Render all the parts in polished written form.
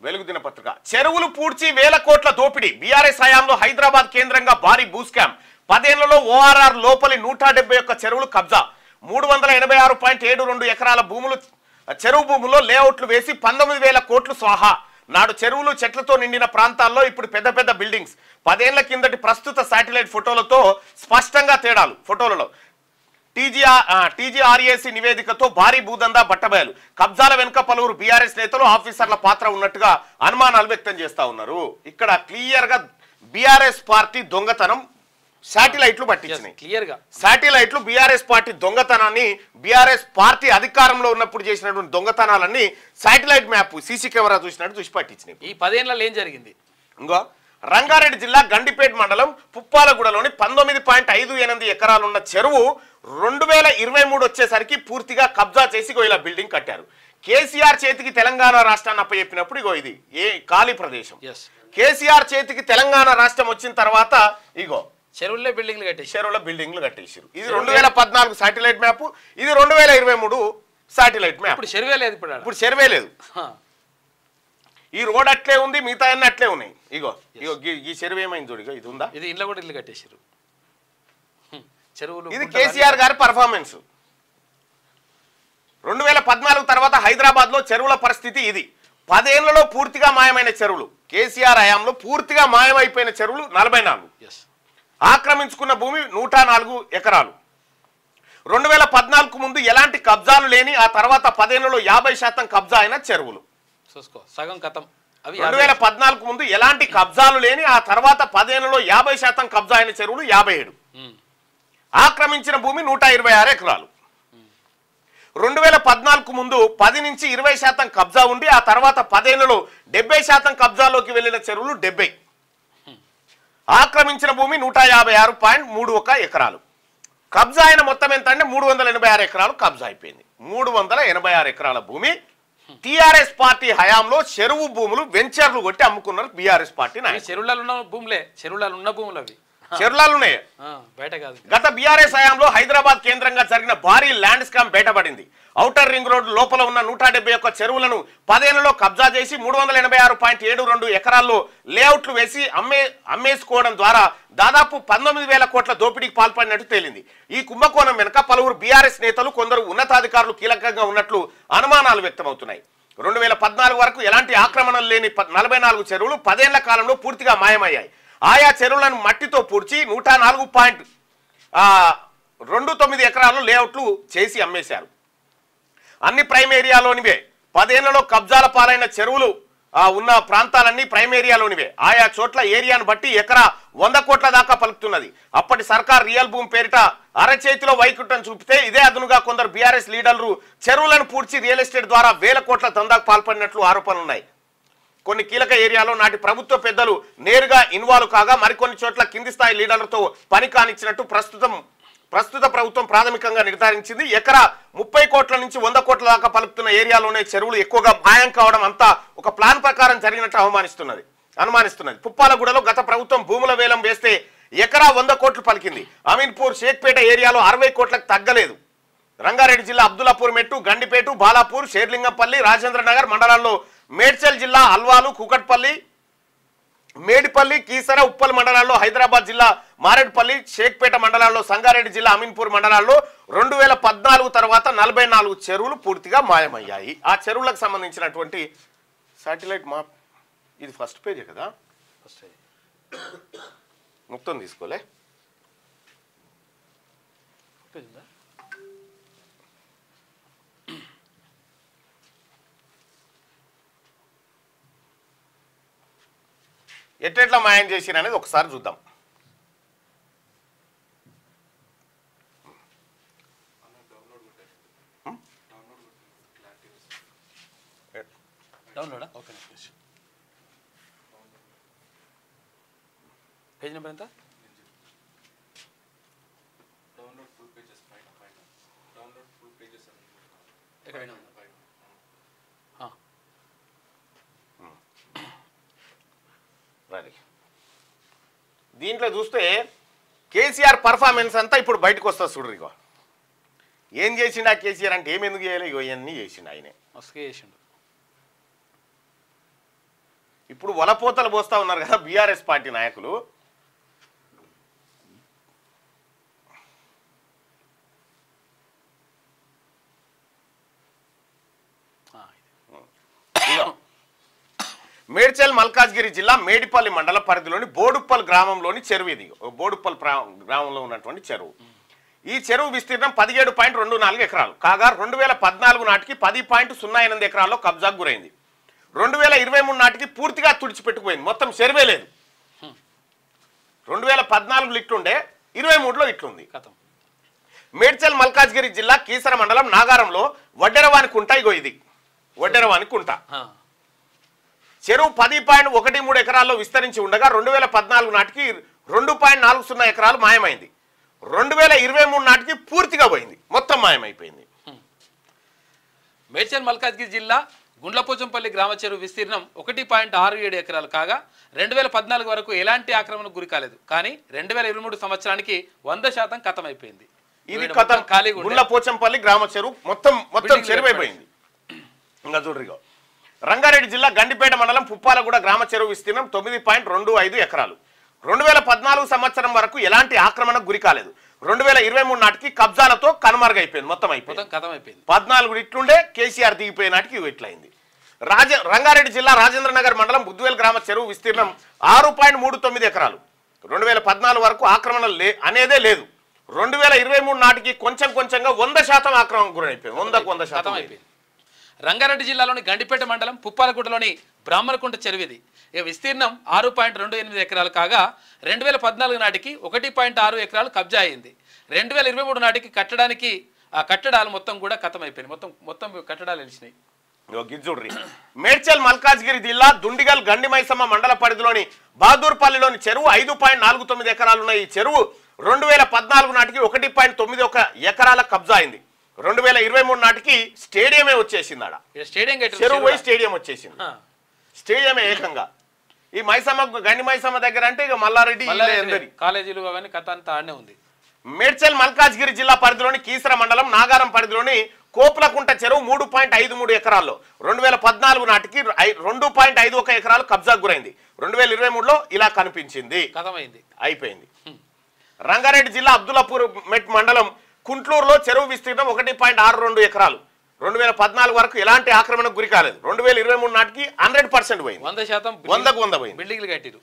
వెలుగు దినపత్రిక. చెరువులు పూడ్చి వేల కోట్ల దోపిడీ. బీఆర్ఎస్ హయాంలో హైదరాబాద్ కేంద్రంగా భారీ భూస్కామ్. 10 ఏళ్లలో ఓఆర్ఆర్ లోపలి 171 చెరువులు కబ్జా. 386.72 ఎకరాల భూములు చెరువు భూముల్లో లేఅవుట్లు వేసి 19,000 కోట్లు స్వాహా. నాడు చెరువులు చెట్లతో నిండిన ప్రాంతాల్లో ఇప్పుడు పెద్ద పెద్ద బిల్డింగ్స్. 10 ఏళ్ల కిందటి ప్రస్తుత శాటిలైట్ ఫోటోలతో స్పష్టంగా తేడాలు. ఫోటోలలో టీజీఆర్ఏసీ నివేదికతో భారీ భూదందా బట్టబయలు. కబ్జాల వెనుక పలువురు బీఆర్ఎస్ నేతలు ఆఫీసర్ల పాత్ర ఉన్నట్టుగా అనుమానాలు వ్యక్తం చేస్తా ఉన్నారు. ఇక్కడ క్లియర్ గా బీఆర్ఎస్ పార్టీ దొంగతనం శాటిలైట్లు పట్టించినాయి. క్లియర్ గా శాటిలైట్లు బీఆర్ఎస్ పార్టీ దొంగతనాన్ని, బీఆర్ఎస్ పార్టీ అధికారంలో ఉన్నప్పుడు చేసినటువంటి దొంగతనాలన్నీ శాటిలైట్ మ్యాప్ సీసీ కెమెరా చూసినట్టు చూసి పట్టించినాయి. ఈ 10 ఏళ్లలో ఏం జరిగింది? ఇంకో రంగారెడ్డి జిల్లా గండిపేట మండలం పుప్పాలగూడలోని 19.58 ఎకరాలున్న చెరువు 2023 వచ్చేసరికి పూర్తిగా కబ్జా చేసి ఇలా బిల్డింగ్ కట్టారు. కేసీఆర్ చేతికి తెలంగాణ రాష్ట్రాన్ని అప్పచెప్పినప్పుడు ఇగో ఇది ఖాళీ ప్రదేశం. కేసీఆర్ చేతికి తెలంగాణ రాష్ట్రం వచ్చిన తర్వాత ఇగో చెరువుల్లో బిల్డింగ్లు కట్టేసారు. ఇది 2014 శాటిలైట్ మ్యాప్, ఇది 2023 శాటిలైట్ మ్యాప్. ఇప్పుడు చెరువే లేదు. ఈ రోడ్ అట్లే ఉంది, మిగతా అన్ని అట్లే ఉన్నాయి. ఇగో ఈ చెరువు ఏమైంది చూడు, ఇది ఉందా? ఇది ఇంట్లో కూడా ఇల్లు కట్టేసారు. చెరువులు ఇది కేసీఆర్ గారి పర్ఫార్మెన్స్. 2014 తర్వాత హైదరాబాద్ లో చెరువుల పరిస్థితి ఇది. 10 ఏళ్లలో పూర్తిగా మాయమైన చెరువులు. కేసీఆర్ హయాంలో పూర్తిగా మాయమైపోయిన చెరువులు 44. ఆక్రమించుకున్న భూమి 104 ఎకరాలు. 2014 ముందు ఎలాంటి కబ్జాలు లేని, ఆ తర్వాత 10 ఏళ్లలో 50% కబ్జా అయిన చెరువులు. సగం కథం. 2014 ముందు ఎలాంటి కబ్జాలు లేని, ఆ తర్వాత 10 ఏళ్లలో 50% కబ్జా అయిన చెరువులు 57. ఆక్రమించిన భూమి 126 ఎకరాలు. 2014 ముందు 10 నుంచి 20% కబ్జా ఉండి, ఆ తర్వాత 10 ఏళ్లలో 70% కబ్జాలోకి వెళ్లిన చెరువులు 70. ఆక్రమించిన భూమి 156.31 ఎకరాలు. కబ్జా అయిన మొత్తం ఎంత అంటే 386 ఎకరాలు కబ్జా అయిపోయింది. 386 ఎకరాల భూమి టీఆర్ఎస్ పార్టీ హయాంలో చెరువు భూములు వెంచర్లు కొట్టి అమ్ముకున్నారు బీఆర్ఎస్ పార్టీ. చెరువులలో ఉన్న భూములు అవి చెరువులున్నాయి, బయట కాదు. గత బీఆర్ఎస్ హయాంలో హైదరాబాద్ కేంద్రంగా జరిగిన భారీ ల్యాండ్ స్కామ్ బయటపడింది. ఔటర్ రింగ్ రోడ్ లోపల ఉన్న 171 చెరువులను 10 ఏళ్లలో కబ్జా చేసి 386.72 ఎకరాల్లో లేఅవుట్లు వేసి అమ్మేసుకోవడం ద్వారా దాదాపు 19,000 కోట్ల దోపిడీకి పాల్పడినట్టు తేలింది. ఈ కుంభకోణం వెనుక పలువురు బీఆర్ఎస్ నేతలు, కొందరు ఉన్నతాధికారులు కీలకంగా ఉన్నట్లు అనుమానాలు వ్యక్తమవుతున్నాయి. 2014 వరకు ఎలాంటి ఆక్రమణలు లేని 44 చెరువులు 10 ఏళ్ల కాలంలో పూర్తిగా మాయమయ్యాయి. ఆయా చెరువులను మట్టితో పూడ్చి 104.29 ఎకరాలు లేఅవుట్లు చేసి అమ్మేశారు. అన్ని ప్రైమ్ ఏరియాలోనివే. 10 ఏళ్లలో కబ్జాల పాలైన చెరువులు ఉన్న ప్రాంతాలన్నీ ప్రైమ్ ఏరియాలోనివే. ఆయా చోట్ల ఏరియాను బట్టి ఎకరా 100 కోట్ల దాకా పలుకుతున్నది. అప్పటి సర్కార్ రియల్ భూమి పేరిట అరచేతిలో వైకుంఠం చూపితే, ఇదే అదునుగా కొందరు బీఆర్ఎస్ లీడర్లు చెరువులను పూడ్చి రియల్ ఎస్టేట్ ద్వారా వేల కోట్ల దందాకు పాల్పడినట్లు ఆరోపణలున్నాయి. కొన్ని కీలక ఏరియాలో నాటి ప్రభుత్వ పెద్దలు నేరుగా ఇన్వాల్వ్ కాగా, మరికొన్ని చోట్ల కింది స్థాయి లీడర్లతో పని కానిచ్చినట్టు ప్రస్తుత ప్రభుత్వం ప్రాథమికంగా నిర్ధారించింది. ఎకరా 30 కోట్ల నుంచి 100 కోట్ల దాకా పలుకుతున్న ఏరియాలోనే చెరువులు ఎక్కువగా మాయం కావడం అంతా ఒక ప్లాన్ ప్రకారం జరిగినట్టు అనుమానిస్తున్నది. పుప్పాలగూడలో గత ప్రభుత్వం భూముల వేలం వేస్తే ఎకరా 100 కోట్లు పలికింది. అమీన్పూర్, షేక్పేట ఏరియాలో 60 కోట్లకు తగ్గలేదు. రంగారెడ్డి జిల్లా అబ్దుల్లాపూర్ మెట్టు, గండిపేట, బాలాపూర్, షేర్లింగంపల్లి, రాజేంద్రనగర్ మండలాల్లో, మేడ్చల్ జిల్లా అల్వాలు, కూకట్పల్లి, మేడిపల్లి, కీసర, ఉప్పల్ మండలాల్లో, హైదరాబాద్ జిల్లా మారేడుపల్లి, షేక్పేట మండలాల్లో, సంగారెడ్డి జిల్లా అమీన్పూర్ మండలాల్లో 2014 తర్వాత 44 చెరువులు పూర్తిగా మాయమయ్యాయి. ఆ చెరువులకు సంబంధించినటువంటి శాటిలైట్ మ్యాప్ ఇది ఫస్ట్ పేజే కదా, మొత్తం తీసుకోలే. ఎట్లా మాయం చేసిరు అనేది ఒకసారి చూద్దాం. పేజ్ నెంబర్ ఎంత? దీంట్లో చూస్తే కేసీఆర్ పర్ఫార్మెన్స్ అంతా ఇప్పుడు బయటకు వస్తుంది చూడరు. ఇగో ఏం చేసిండు ఆ కేసీఆర్ అంటే ఏమెందుకు చేయలే, ఇగో ఇవన్నీ చేసిండు ఆయనే. మస్తుగా చేసిండు. ఇప్పుడు వలపోతలు పోస్తా ఉన్నారు కదా బీఆర్ఎస్ పార్టీ నాయకులు. మేడ్చల్ మల్కాజ్గిరి జిల్లా మేడిపల్లి మండల పరిధిలోని బోడుప్పల్ గ్రామంలోని చెరువు ఇది. బోడుప్పల్ గ్రామంలో ఉన్నటువంటి చెరువు. ఈ చెరువు విస్తీర్ణం 17.24 ఎకరాలు కాగా 2014 నాటికి 10.08 ఎకరాల్లో కబ్జాకు గురైంది. 2023 నాటికి పూర్తిగా తుడిచిపెట్టుకుపోయింది. మొత్తం చెరువే లేదు. 2014 ఇట్లుండే 23లో ఇట్లుంది. మేడ్చల్ మల్కాజ్గిరి జిల్లా కీసర మండలం నాగారంలో వడ్డెరవాని కుంట ఇగో ఇది వడ్డెరవాని కుంట. చెరువు 10.13 ఎకరాల్లో విస్తరించి ఉండగా 2014 నాటికి 2.40 ఎకరాలు మాయమైంది. 2023 నాటికి పూర్తిగా పోయింది. మొత్తం మాయమైపోయింది. మేడ్చల్ మల్కాజ్గిరి జిల్లా గుండ్లపోచంపల్లి గ్రామ చెరువు విస్తీర్ణం 1.67 ఎకరాలు కాగా 2014 వరకు ఎలాంటి ఆక్రమణకు గురి కాలేదు. కానీ 2023 సంవత్సరానికి 100% కథమైపోయింది. ఇది కథం గుండ్లపోచంపల్లి గ్రామ చెరువు మొత్తం చెరువైపోయింది. ఇంకా చూడరిగా రంగారెడ్డి జిల్లా గండిపేట మండలం పుప్పాలగూడ గ్రామ చెరువు విస్తీర్ణం 9.25 ఎకరాలు. 2014 సంవత్సరం వరకు ఎలాంటి ఆక్రమణకు గురి కాలేదు. 2023 నాటికి కబ్జాలతో కనుమరుగైపోయింది. మొత్తం అయిపోయింది. 14 ఇట్లుండే కేసీఆర్ దిగిపోయే నాటికి ఇట్లయింది. రంగారెడ్డి జిల్లా రాజేంద్ర నగర్ మండలం బుద్వేల్ గ్రామ చెరువు విస్తీర్ణం 6.39 ఎకరాలు. 2014 వరకు ఆక్రమణ అనేదే లేదు. 2023 నాటికి కొంచెంగా 100% ఆక్రమణకు గురైపోయింది. 100% అయిపోయింది. రంగారెడ్డి జిల్లాలోని గండిపేట మండలం పుప్పాలగుట్టలోని బ్రాహ్మణకుంట చెరువిది. ఈ విస్తీర్ణం 6.28 ఎకరాలు కాగా 2014 నాటికి 1.6 ఎకరాలు కబ్జా అయింది. 2023 నాటికి కట్టడాలు మొత్తం కూడా కథమైపోయింది. మొత్తం కట్టడాలు వెలిసినాయి. మేడ్చల్ మల్కాజ్గిరి జిల్లా దుండిగల్ గండి మైసమ్మ మండల పరిధిలోని బహదూర్పల్లిలోని చెరువు 5.49 ఎకరాలున్న ఈ చెరువు 2014 నాటికి 1.91 ఎకరాల కబ్జా అయింది. 2023 నాటికి స్టేడియమే వచ్చేసింది. ఆడ చెరువు పోయి స్టేడియం వచ్చేసింది. స్టేడియమే ఏకంగా ఈ మైసమ్మ గండి మైసమ్మ దగ్గర అంటే ఇక మల్లారెడ్డి కాలేజీలు అవన్నీ కథ అంతా ఆడనే ఉంది. మేడ్చల్ మల్కాజ్గిరి జిల్లా పరిధిలోని కీసర మండలం నాగారం పరిధిలోని కోపులకుంట చెరువు 3.53 ఎకరాల్లో 2014 నాటికి 2.51 ఎకరాలు కబ్జాకు గురైంది. 2023లో ఇలా కనిపించింది. అయిపోయింది. రంగారెడ్డి జిల్లా అబ్దుల్లాపూర్ మెట్ మండలం కుంట్లూరులో చెరువు విస్తీర్ణం 1.62 ఎకరాలు. 2014 వరకు ఎలాంటి ఆక్రమణకు గురి కాలేదు. 2023 నాటికి 100% పోయింది. 100% పోయింది. బిల్డింగ్లు కట్టిరు.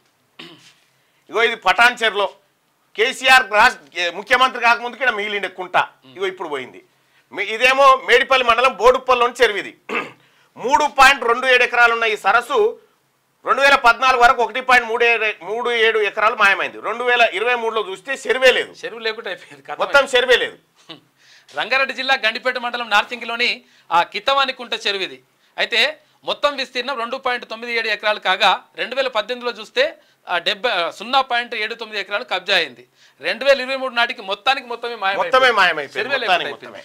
ఇగో ఇది పటాన్ చెరులో కేసీఆర్ ముఖ్యమంత్రి కాకముందుకి ఇక్కడ మిగిలిండే కుంట ఇగో ఇప్పుడు పోయింది. ఇదేమో మేడిపల్లి మండలం బోడుప్పల్లోని చెరువు ఇది. 3.27 ఎకరాలు ఉన్న ఈ సరస్సు 2014 వరకు 1.37 ఎకరాలు మాయమైంది. 2023లో చూస్తే చెరువే లేదు. చెరువు లేకుండా అయిపోయింది. మొత్తం చెరువే లేదు. రంగారెడ్డి జిల్లా గండిపేట మండలం నార్సింగిలోని ఆ కిత్తవాని కుంట చెరువిది. అయితే మొత్తం విస్తీర్ణం 2.97 ఎకరాలు కాగా 2018లో చూస్తే 0.79 ఎకరాలు కబ్జా అయింది. 2023 నాటికి మొత్తమే మాయమైపోయింది.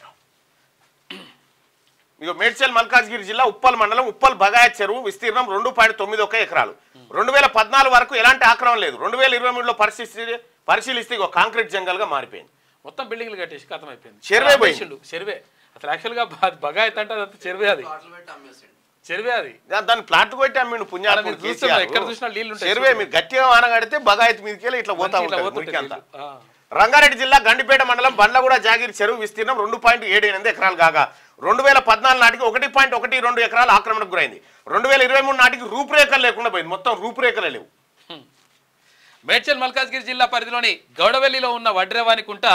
ఇక మేడ్చల్ మల్కాజ్గిరి జిల్లా ఉప్పల్ మండలం ఉప్పల్ బగాయ చెరువు విస్తీర్ణం 2.91 ఎకరాలు. 2014 వరకు ఎలాంటి ఆక్రమణ లేదు. 2023లో పరిశీలిస్తే ఇక కాంక్రీట్ జంగల్ గా మారిపోయింది. మొత్తం బిల్డింగ్లు కట్టేసి కథం అయిపోయింది. చెరువే అసలు యాక్చువల్గా బగాయత్ అంటే అది చెరువే అది దాన్ని ప్లాట్ కొట్టి అమ్మిండు పుణ్యాలు. ఎక్కడ చూసినా నీళ్ళు చెరువే మీరు గట్టిగా వానగడితే బగాయత్ మీదకి ఇట్లా పోతా ఉంటారు. రంగారెడ్డి జిల్లా గండిపేట మండలం బండ్లగూడ జాగిరి చెరువు విస్తీర్ణం 2.78 ఎకరాలు కాగా 2014 నాటికి 1.12 ఎకరాలు ఆక్రమణకు గురైంది. 2023 నాటికి రూపురేఖలు లేకుండా పోయింది. మొత్తం రూపురేఖలే లేవు. మేడ్చల్ మల్కాజ్గిరి జిల్లా పరిధిలోని గౌడవెల్లిలో ఉన్న వడ్రేవాని కుంట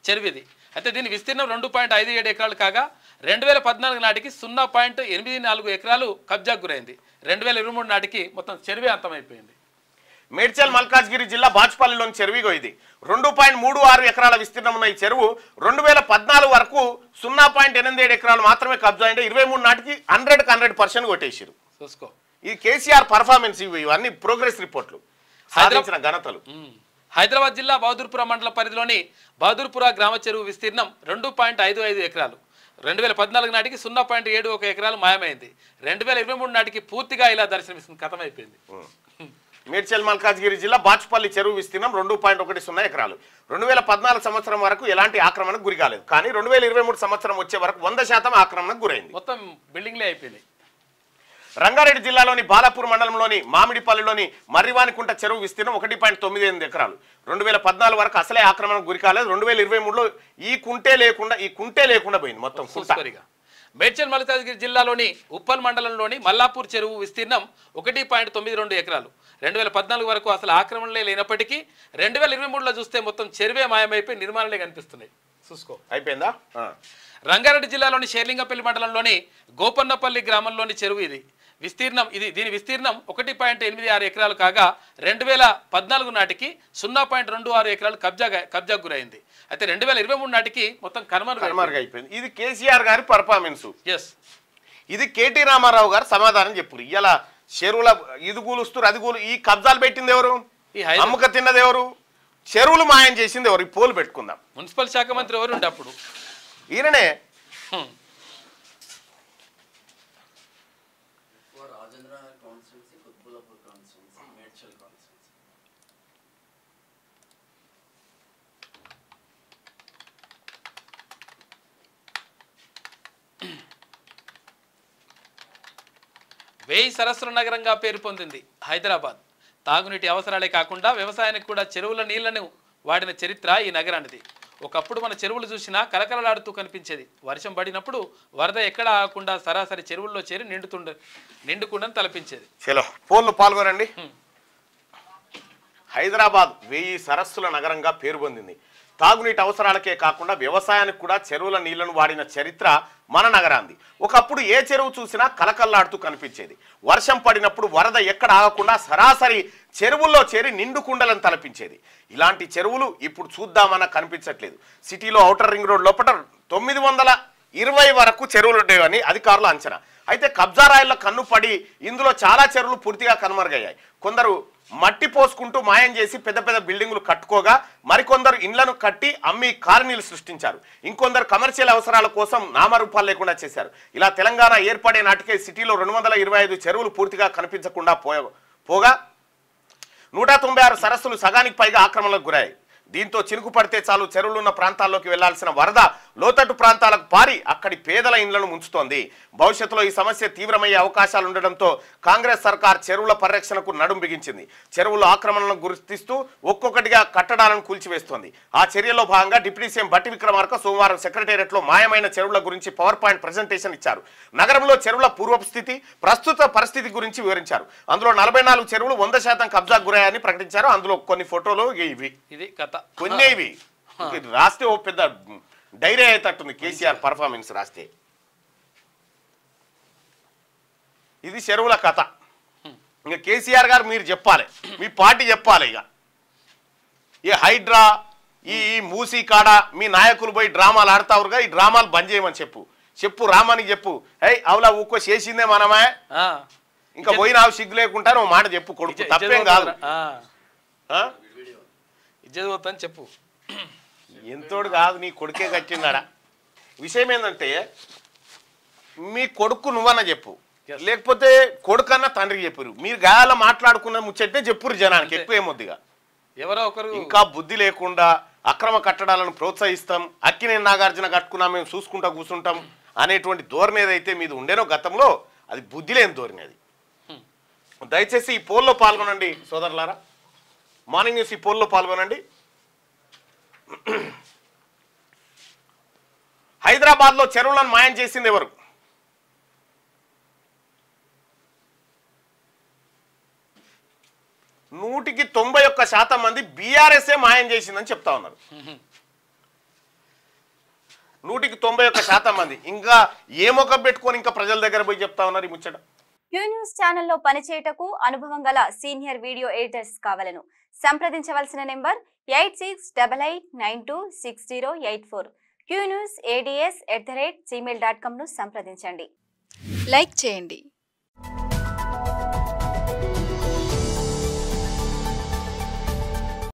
చెరువిది. అయితే దీని విస్తీర్ణం 2.57 ఎకరాలు కాగా 2014 నాటికి 0.84 ఎకరాలు కబ్జాకు గురైంది. 2023 నాటికి మొత్తం చెరువే అంతమైపోయింది. మేడ్చల్ మల్కాజ్గిరి జిల్లా బాచుపల్లిలోని చెరువు ఇది. 2.36 ఎకరాల విస్తీర్ణం ఉన్న ఈ చెరువు 2014 వరకు 0.87 ఎకరాలు మాత్రమే కబ్జా అయింది. 23 నాటికి 100% కొట్టేసారు. చూసుకో, ఈ కేసీఆర్ పర్ఫార్మెన్స్ ఇవన్నీ ప్రోగ్రెస్ రిపోర్ట్లు సాధించిన ఘనతలు. హైదరాబాద్ జిల్లా బహదూర్పుర మండల పరిధిలోని బహదూర్పుర గ్రామ చెరువు విస్తీర్ణం 2.55 ఎకరాలు. 2014 నాటికి 0.71 ఎకరాలు మాయమైంది. 2023 నాటికి పూర్తిగా ఇలా దర్శనమిస్తుంది. కథమైపోయింది. మేడ్చల్ మల్కాజ్గిరి జిల్లా బాచుపల్లి చెరువు విస్తీర్ణం 2.10 ఎకరాలు. 2014 సంవత్సరం వరకు ఎలాంటి ఆక్రమణకు గురి కాలేదు. కానీ 2023 సంవత్సరం వచ్చే వరకు 100% ఆక్రమణకు గురైంది. మొత్తం బిల్డింగ్లే అయిపోయింది. రంగారెడ్డి జిల్లాలోని బాలాపూర్ మండలంలోని మామిడిపల్లిలోని మర్రివానికుంట చెరువు విస్తీర్ణం 1.98 ఎకరాలు 2014 వరకు అసలే ఆక్రమణకు గురి కాలేదు. 2023లో ఈ కుంటే లేకుండా పోయింది మొత్తం కుంట. మేడ్చల్ మల్కాజ్గిరి జిల్లాలోని ఉప్పల్ మండలంలోని మల్లాపూర్ చెరువు విస్తీర్ణం 1.92 ఎకరాలు 2014 వరకు అసలు ఆక్రమణలే లేనప్పటికీ 2023లో చూస్తే మొత్తం చెరువే మాయమైపోయి నిర్మాణాలే కనిపిస్తున్నాయి. చూసుకో అయిపోయిందా. రంగారెడ్డి జిల్లాలోని షేర్లింగపల్లి మండలంలోని గోపన్నపల్లి గ్రామంలోని చెరువు దీని విస్తీర్ణం 1.86 ఎకరాలు కాగా 2014 నాటికి 0.26 ఎకరాలు కబ్జాకు గురైంది. అయితే 2023 నాటికి మొత్తం కనుమరుగైపోయింది. ఇది కేసీఆర్ గారి పర్ఫార్మెన్స్. ఇది కేటీ రామారావు గారు సమాధానం చెప్పారు. ఇలా చెరువుల ఇది కూలుస్తారు అది కూలు ఈ కబ్జాలు పెట్టింది ఎవరు, ఈ అమ్ముక తిన్నది ఎవరు, చెరువులు మాయం చేసింది ఎవరు? ఈ పోలు పెట్టుకుందాం. మున్సిపల్ శాఖ మంత్రి ఎవరు ఉండే అప్పుడు? ఈయననే. వేయి సరస్సుల నగరంగా పేరు పొందింది హైదరాబాద్. తాగునీటి అవసరాలే కాకుండా వ్యవసాయానికి కూడా చెరువుల నీళ్లను వాడిన చరిత్ర ఈ నగరానిది. ఒకప్పుడు మన చెరువులు చూసినా కలకలలాడుతూ కనిపించేది. వర్షం పడినప్పుడు వరద ఎక్కడ ఆగకుండా సరాసరి చెరువుల్లో చేరి నిండుకుండని తలపించేది. చలో పోన్లు పాల్గొనండి. హైదరాబాద్ వేయి సరస్సుల నగరంగా పేరు పొందింది. తాగునీటి అవసరాలకే కాకుండా వ్యవసాయానికి కూడా చెరువుల నీళ్లను వాడిన చరిత్ర మన నగరాంది. ఒకప్పుడు ఏ చెరువు చూసినా కలకల్లాడుతూ కనిపించేది. వర్షం పడినప్పుడు వరద ఎక్కడ ఆగకుండా సరాసరి చెరువుల్లో చేరి నిండుకుండలను తలపించేది. ఇలాంటి చెరువులు ఇప్పుడు చూద్దామన్నా కనిపించట్లేదు. సిటీలో ఔటర్ రింగ్ రోడ్ లోపల 920 వరకు చెరువులు ఉండేవని అధికారుల అంచనా. అయితే కబ్జారాయిల కన్ను పడి ఇందులో చాలా చెరువులు పూర్తిగా కనుమరుగయ్యాయి. కొందరు మట్టి పోసుకుంటూ మాయం చేసి పెద్ద పెద్ద బిల్డింగులు కట్టుకోగా మరికొందరు ఇండ్లను కట్టి అమ్మి కాలనీలు సృష్టించారు. ఇంకొందరు కమర్షియల్ అవసరాల కోసం నామరూపాలు లేకుండా చేశారు. ఇలా తెలంగాణ ఏర్పడే నాటికే సిటీలో 225 చెరువులు పూర్తిగా కనిపించకుండా పోగా 196 సరస్సులు సగానికి పైగా ఆక్రమణలకు గురయ్యాయి. దీంతో చినుకు పడితే చాలు చెరువులున్న ప్రాంతాల్లోకి వెళ్లాల్సిన వరద లోతట్టు ప్రాంతాలకు పారి అక్కడి పేదల ఇండ్లను ముంచుతోంది. భవిష్యత్తులో ఈ సమస్య తీవ్రమయ్యే అవకాశాలు ఉండడంతో కాంగ్రెస్ సర్కార్ చెరువుల పరిరక్షణకు నడుం బిగించింది. చెరువుల ఆక్రమణలను గుర్తిస్తూ ఒక్కొక్కటిగా కట్టడాలను కూల్చివేస్తోంది. ఆ చర్యలో భాగంగా డిప్యూటీ సీఎం బట్టి విక్రమార్క సోమవారం సెక్రటేరియట్లో మాయమైన చెరువుల గురించి పవర్ పాయింట్ ప్రెజెంటేషన్ ఇచ్చారు. నగరంలో చెరువుల పూర్వపు స్థితి, ప్రస్తుత పరిస్థితి గురించి వివరించారు. అందులో 44 చెరువులు 100% కబ్జాకు గురయ్యాయని ప్రకటించారు. అందులో కొన్ని ఫోటోలు ఇది కథ కొన్ని ఇవి రాస్తే ఓ పెద్ద డైరీ అయ్యేటట్టుంది. కేసీఆర్ పర్ఫార్మెన్స్ రాస్తే ఇది చెరువుల కథ. ఇంకా కేసీఆర్ గారు మీరు చెప్పాలి, మీ పార్టీ చెప్పాలి. ఇక హైడ్రా ఈ మూసీ కాడ మీ నాయకులు పోయి డ్రామాలు ఆడతావురుగా, ఈ డ్రామాలు బంద్ చేయమని చెప్పు రామానికి చెప్పు. అవులా ఊకో చేసిందే మనమే, ఇంకా పోయినా సిగ్గు లేకుండా ఓ మాట చెప్పు. కొడుకు తప్పేం కాదు, చెప్పు. ఎంతోడు కాదు, నీ కొడుకే కట్టినాడా. విషయం ఏంటంటే మీ కొడుకు నువ్వన్నా చెప్పు, లేకపోతే కొడుకన్నా తండ్రికి చెప్పారు. మీరు గాయాల మాట్లాడుకున్న ముచ్చట్టే చెప్పురు జనానికి, ఎక్కువ ఏమొద్దిగా. ఎవరో ఒకరు ఇంకా బుద్ధి లేకుండా అక్రమ కట్టడాలను ప్రోత్సహిస్తాం, అక్కినేని నాగార్జున కట్టుకున్నా మేము చూసుకుంటా కూర్చుంటాం అనేటువంటి ధోరణి ఏదైతే మీద ఉండేనో గతంలో, అది బుద్ధి లేని ధోరణి. అది దయచేసి ఈ పోల్లో పాల్గొనండి సోదరులారా. మార్నింగ్ న్యూస్ ఈ పోల్లో పాల్గొనండి. హైదరాబాద్లో చెరువులను మాయం చేసింది ఎవరు? నూటికి 91% మంది బీఆర్ఎస్ఏ మాయం చేసిందని చెప్తా ఉన్నారు. 191% మంది ఇంకా ఏ మొక్క పెట్టుకొని ఇంకా ప్రజల దగ్గర పోయి చెప్తా ఉన్నారు ఈ ముచ్చట. క్యూ న్యూస్ ఛానల్లో పనిచేయటకు అనుభవం గల సీనియర్ వీడియో ఎడిటర్స్ కావాలను సంప్రదించవలసిన నెంబర్ 8688926084. qnews@gmail.com ను సంప్రదించండి. లైక్ చేయండి,